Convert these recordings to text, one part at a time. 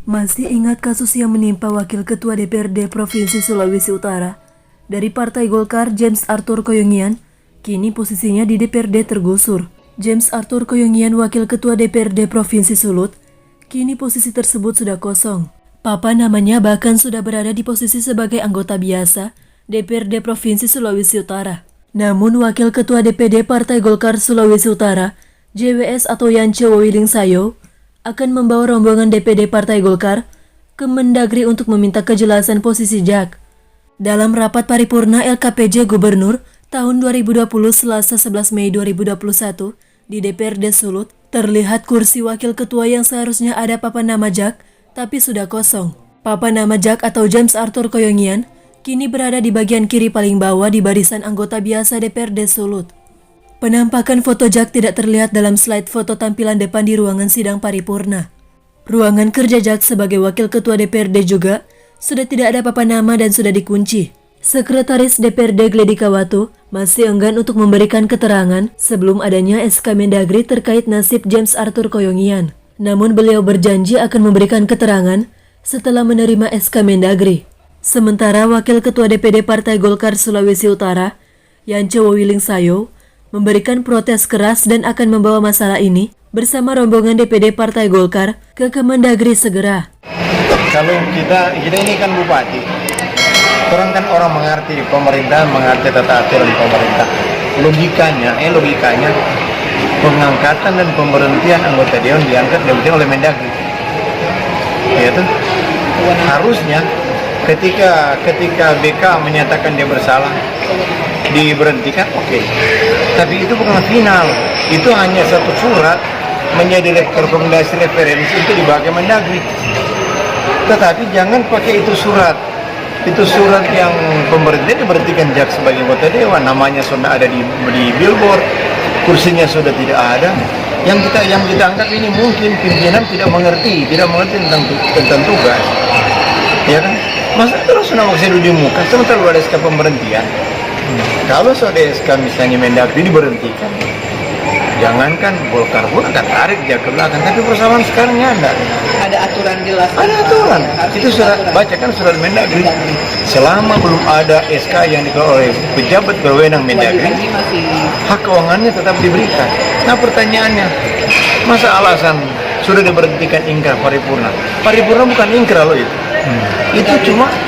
Masih ingat kasus yang menimpa Wakil Ketua DPRD Provinsi Sulawesi Utara dari Partai Golkar James Arthur Koyongian? Kini posisinya di DPRD tergusur. James Arthur Koyongian, Wakil Ketua DPRD Provinsi Sulut, kini posisi tersebut sudah kosong. Papa namanya bahkan sudah berada di posisi sebagai anggota biasa DPRD Provinsi Sulawesi Utara. Namun Wakil Ketua DPD Partai Golkar Sulawesi Utara, JWS atau Yance Wawiling Sayo, akan membawa rombongan DPD Partai Golkar ke Mendagri untuk meminta kejelasan posisi Jak. Dalam rapat paripurna LKPJ Gubernur tahun 2020 Selasa 11 Mei 2021 di DPRD Sulut, terlihat kursi Wakil Ketua yang seharusnya ada papan nama Jak, tapi sudah kosong. Papan nama Jak atau James Arthur Koyongian kini berada di bagian kiri paling bawah di barisan anggota biasa DPRD Sulut. Penampakan foto Jak tidak terlihat dalam slide foto tampilan depan di ruangan sidang paripurna. Ruangan kerja Jak sebagai Wakil Ketua DPRD juga sudah tidak ada papan nama dan sudah dikunci. Sekretaris DPRD Gledi Kawatu masih enggan untuk memberikan keterangan sebelum adanya SK Mendagri terkait nasib James Arthur Koyongian. Namun beliau berjanji akan memberikan keterangan setelah menerima SK Mendagri. Sementara Wakil Ketua DPD Partai Golkar Sulawesi Utara, Yance Wawiling Sayo, memberikan protes keras dan akan membawa masalah ini bersama rombongan DPD Partai Golkar ke Kemendagri segera. Kalau kita ini kan bupati, orang kan orang mengerti pemerintahan, mengerti tata aturan pemerintah. Logikanya pengangkatan dan pemberhentian anggota dewan diangkat oleh Mendagri. Ya tuh. Harusnya ketika BK menyatakan dia bersalah, diberhentikan, oke. Tapi itu bukan final, itu hanya satu surat menjadi rekomendasi referensi itu dibagai Mendagri. Tetapi jangan pakai itu surat yang pemerintah diberhentikan Jak sebagai anggota dewan, namanya sudah ada di billboard, kursinya sudah tidak ada. Yang kita anggap ini mungkin pimpinan tidak mengerti tentang tugas, ya kan? Masa terus nama saya di muka, sementara ada SK pemberhentian. Kalau sudah SK misalnya Mendagri diberhentikan, jangankan Golkar pun akan tarik dia ke belakang, tapi persamaan sekarang ada. Ada aturan jelas. Ada aturan. Itu surat bacakan surat Mendagri. Selama belum ada SK yang dikeluarkan oleh pejabat berwenang Mendagri, hak keuangannya tetap diberikan. Nah pertanyaannya, masa alasan sudah diberhentikan ingkrah paripurna? Paripurna bukan ingkrah loh itu. Itu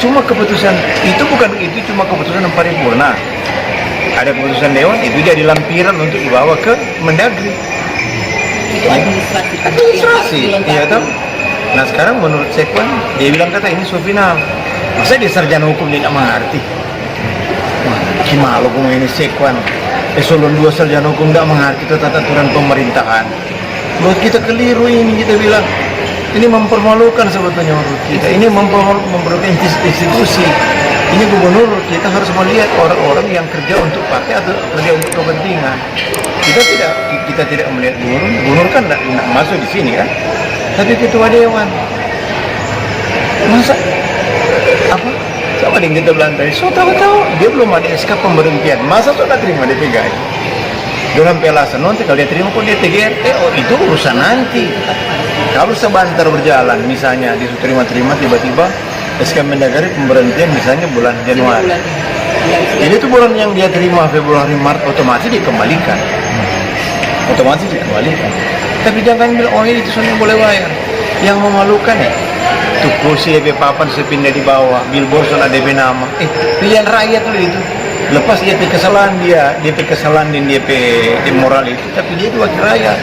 cuma keputusan. Itu cuma keputusan paripurna. Ada keputusan dewan, itu jadi lampiran untuk dibawa ke Mendagri. Itu administrasi. Iya toh. Nah sekarang menurut Sekwan, dia bilang kata ini final. Masa dia sarjana hukum dia tidak mengerti? Wah, gimana hukum ini Sekwan? Eselon 2 sarjana hukum tidak mengerti tata aturan pemerintahan. Menurut kita keliru ini, kita bilang ini mempermalukan sebetulnya menurut kita. Ini mempermalukan institusi. Ini gubernur, kita harus melihat orang-orang yang kerja untuk partai atau kerja untuk kepentingan. Kita tidak melihat gubernur kan tidak masuk di sini kan. Tapi ketua dewan, masa apa? Sama yang kita bilang tadi, so tahu dia belum ada SK pemberhentian, masa sudah terima DPGI? Dengan pelasan nanti kalau dia terima kok dia TGRT, oh itu urusan nanti. Kalau sebentar berjalan, misalnya diterima tiba-tiba SK Mendagri pemberhentian misalnya bulan Januari. Jadi itu bulan yang dia terima Februari Maret otomatis dikembalikan. Tapi jangan bilang oh ini itu soalnya boleh bayar. Yang memalukan ya, tuh kursi DP papan sepindah di bawah, billboard soalnya DP nama. Pilihan rakyat loh itu. Lepas DP kesalahan dan DP moral itu, tapi dia itu wakil rakyat.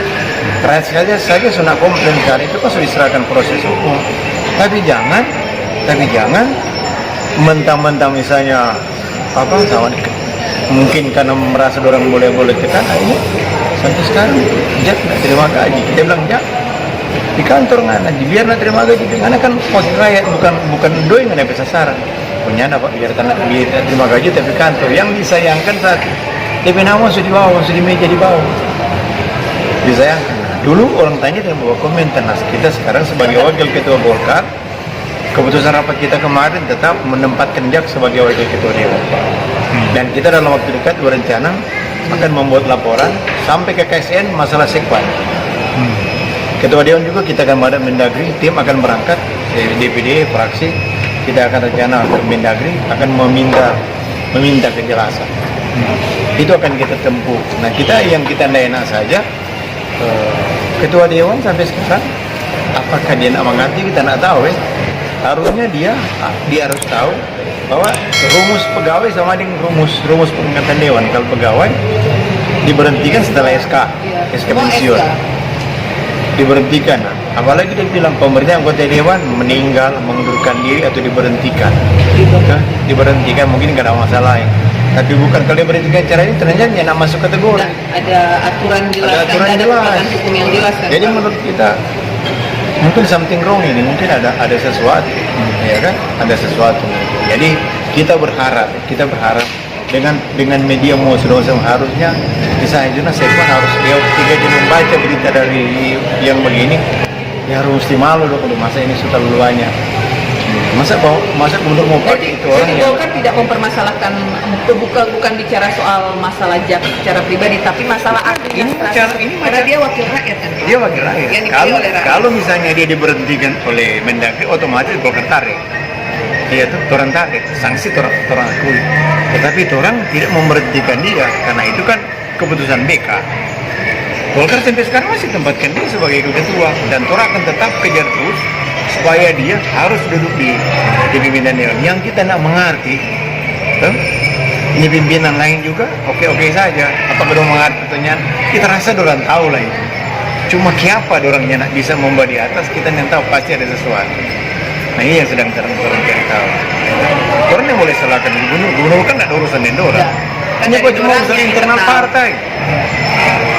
Rakyat saja sudah komplain kan itu kan sudah diserahkan proses hukum. Tapi jangan mentang-mentang misalnya mungkin karena merasa orang boleh tekan ini sampai sekarang Jak nggak terima gaji. Kita bilang Jak di kantor nggak biar nggak terima gaji karena kan wakil rakyat bukan doi nggak ada sasaran punya apa biar terima gaji tapi kantor yang disayangkan satu DP nama sudah di bawah, sudah di meja di bawah disayangkan. Dulu orang tanya dan bawa komentar, nah kita sekarang sebagai wakil ketua Golkar, keputusan rapat kita kemarin tetap menempatkan Jak sebagai wakil ketua dewan. Dan kita dalam waktu dekat berencana akan membuat laporan sampai ke KSN masalah Sekwan. Ketua Dewan juga kita akan pada Mendagri, tim akan berangkat DPD fraksi kita akan rencana ke Mendagri akan meminta kejelasan. Itu akan kita tempuh. Nah kita tidak enak saja ketua dewan sampai sekarang apakah dia nak mengerti kita nak tahu harusnya dia harus tahu bahwa rumus pegawai sama dengan rumus pengangkatan dewan. Kalau pegawai diberhentikan setelah SK pensiun diberhentikan. Apalagi dia bilang pemerintah anggota dewan meninggal, mengundurkan diri atau diberhentikan. Diberhentikan mungkin nggak ada masalah tapi bukan kalau diberhentikan cara ini ternyata dia nak masuk kategori. Ada aturan jelas, ada aturan ada jelas. pedoman hukum yang jelas kan. Jadi menurut kita mungkin something wrong ini, mungkin ada sesuatu, ya kan? Ada sesuatu. Jadi kita berharap dengan media musuh harusnya misalnya jurnal Sekwan harus ketika dia membaca berita dari yang begini ya harus mesti malu dong kalau masa ini sudah luanya masa gubernur mau pakai itu orang Jadi yang Golkar tidak mempermasalahkan bukan bicara soal masalah Jak secara pribadi tapi masalah administrasi. Karena dia wakil rakyat kan. dia wakil rakyat. Yang dipilih oleh rakyat. Kalau misalnya dia diberhentikan oleh Mendagri otomatis Golkar tarik. Dia tuh orang tarik, sanksi orang akui. Tetapi orang tidak memberhentikan dia karena itu kan keputusan BK. Golkar sampai sekarang masih tempatkan dia sebagai ketua dan orang akan tetap kejar terus supaya dia harus duduk di pimpinan dewan. Yang kita nak mengerti, ini pimpinan lain juga oke saja. Apa belum mengerti pertanyaan? Kita rasa orang tahu lah itu. Cuma siapa orangnya nak bisa membawa di atas kita yang tahu pasti ada sesuatu. Nah ini yang sedang cari tahu. Orang yang boleh salahkan gubernur kan ada urusan dengan orang. Hanya kok cuma urusan internal partai.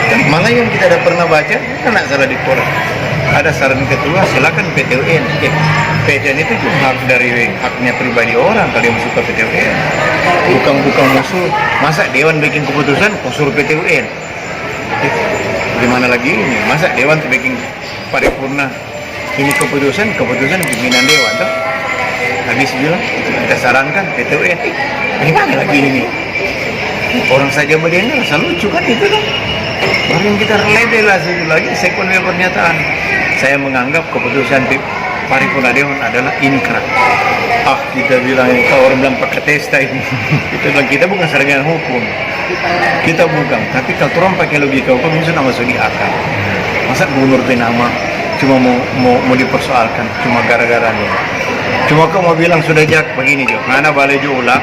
Dan malah yang kita ada pernah baca kan nak salah di koran. Ada saran ketua silakan PTUN. PTUN itu cuma haknya pribadi orang kalau yang suka PTUN. Bukan musuh. Masa dewan bikin keputusan kok suruh PTUN? Gimana lagi ini? Masa dewan bikin paripurna ini keputusan pimpinan dewan tuh habis bilang kita sarankan PTUN ini mana lagi ini orang saja berdiri rasa lucu kan itu tuh baru yang kita relate lagi Sekwan pernyataan saya menganggap keputusan paripurna dewan adalah inkrah kita bilang orang bilang pakai testa ini kita bukan sarjana hukum kita bukan tapi kalau orang pakai logika hukum ini sudah masuk di akal masa gubernur nama cuma mau dipersoalkan cuma gara-gara ini. Cuma kau mau bilang sudah Jak begini Jo, mana balik Jo ulang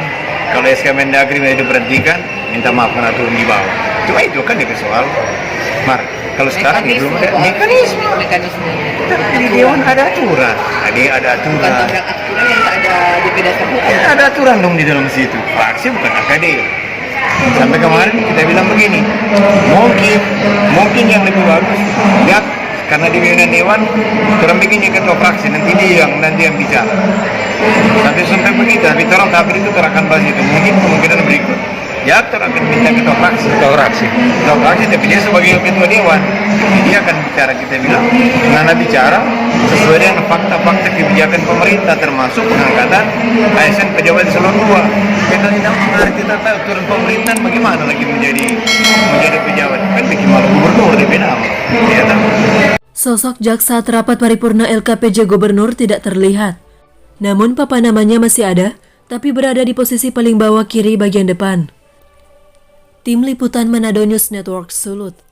kalau SK Mendagri mau diberhentikan minta maaf karena turun di bawah. Cuma itu kan dia soal. Kalau sekarang belum ada mekanisme. Tapi di dewan ada aturan. Ada aturan. Bukan tabrak aturan yang tak ada DP dasar hukum. Ada aturan dong di dalam situ. Fraksi bukan AKD. Sampai kemarin kita bilang begini, mungkin yang lebih bagus ya karena di pimpinan dewan orang bikinnya ketua fraksi nanti yang bicara tapi sampai begitu tapi orang tabir itu akan bahas itu mungkin kemungkinan berikut ya orang akan minta ketua fraksi tapi dia sebagai ketua dewan jadi dia akan bicara kita bilang karena bicara sesuai dengan fakta-fakta kebijakan pemerintah termasuk pengangkatan ASN pejabat eselon 2 kita tidak mengerti tata aturan pemerintahan bagaimana lagi menjadi pejabat kan bikin malu gubernur di Penang ya kan. Sosok jaksa terapat paripurna LKPJ Gubernur tidak terlihat. Namun papan namanya masih ada, tapi berada di posisi paling bawah kiri bagian depan. Tim Liputan Manado News Network Sulut.